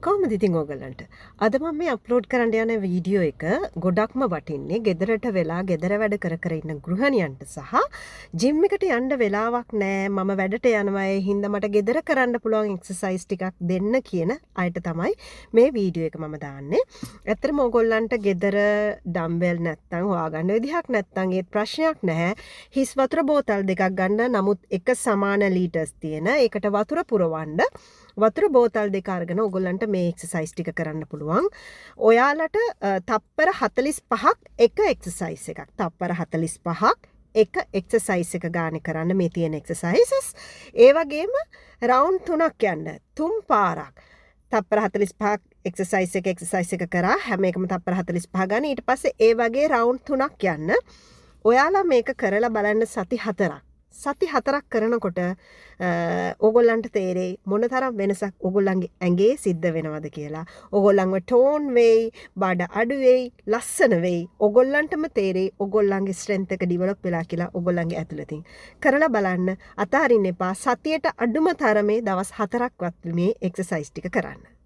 කොහොමද ඉතින් ඕගලන්ට? අද මම මේ අප්ලෝඩ් කරන්න යන වීඩියෝ එක ගොඩක්ම වටින්නේ ගෙදරට වෙලා ගෙදර වැඩ කර කර ඉන්න ගෘහණියන්ට සහ ජිම් එකට යන්න වෙලාවක් නැහැ මම වැඩට යනවා ඒ හින්දා මට ගෙදර කරන්න පුළුවන් එක්සර්සයිස් ටිකක් දෙන්න කියන අයට තමයි මේ වීඩියෝ එක මම දාන්නේ. ඇත්තටම ඕගොල්ලන්ට ගෙදර ඩම්බෙල් නැත්තම් හොයාගන්න විදිහක් නැත්තම් ඒත් ප්‍රශ්නයක් නැහැ. හිස් වතුර බෝතල් දෙකක් ගන්න. නමුත් එක සමාන ලීටර්ස් තියෙන ඒකට වතුර පුරවන්න වතුර බෝතල් දෙක අරගෙන ඔයගොල්ලන්ට මේ එක්සර්සයිස් ටික කරන්න පුළුවන්. ඔයාලට තප්පර 45ක් එක එක්සර්සයිස් එකක්. තප්පර 45ක් එක එක්සර්සයිස් එක ගානේ කරන්න මේ තියෙන එක්සර්සයිසස්. ඒ වගේම රවුන්ඩ් 3ක් යන්න. 3 පාරක්. තප්පර 45ක් එක්සර්සයිස් එක කරා හැම එකම තප්පර 45 ගන්න. ඊට පස්සේ ඒ වගේ රවුන්ඩ් 3ක් යන්න. ඔයාලා මේක කරලා බලන්න සති 4ක්. සති 4ක් කරනකොට ඕගොල්ලන්ට තේරෙයි මොනතරම් වෙනසක් ඕගොල්ලන්ගේ ඇඟේ සිද්ධ වෙනවද කියලා. ඕගොල්ලන්ව ටෝන් වෙයි, බඩ අඩු වෙයි, ලස්සන වෙයි. ඕගොල්ලන්ටම තේරෙයි ඕගොල්ලන්ගේ ස්ට්‍රෙන්ත් එක ඩිවෙලොප් වෙලා කියලා ඕගොල්ලන්ගේ ඇතුළතින්. කරලා බලන්න. අතාරින්න එපා. සතියට අඩුම තරමේ දවස් 4ක්වත් මේ එක්සර්සයිස් ටික කරන්න.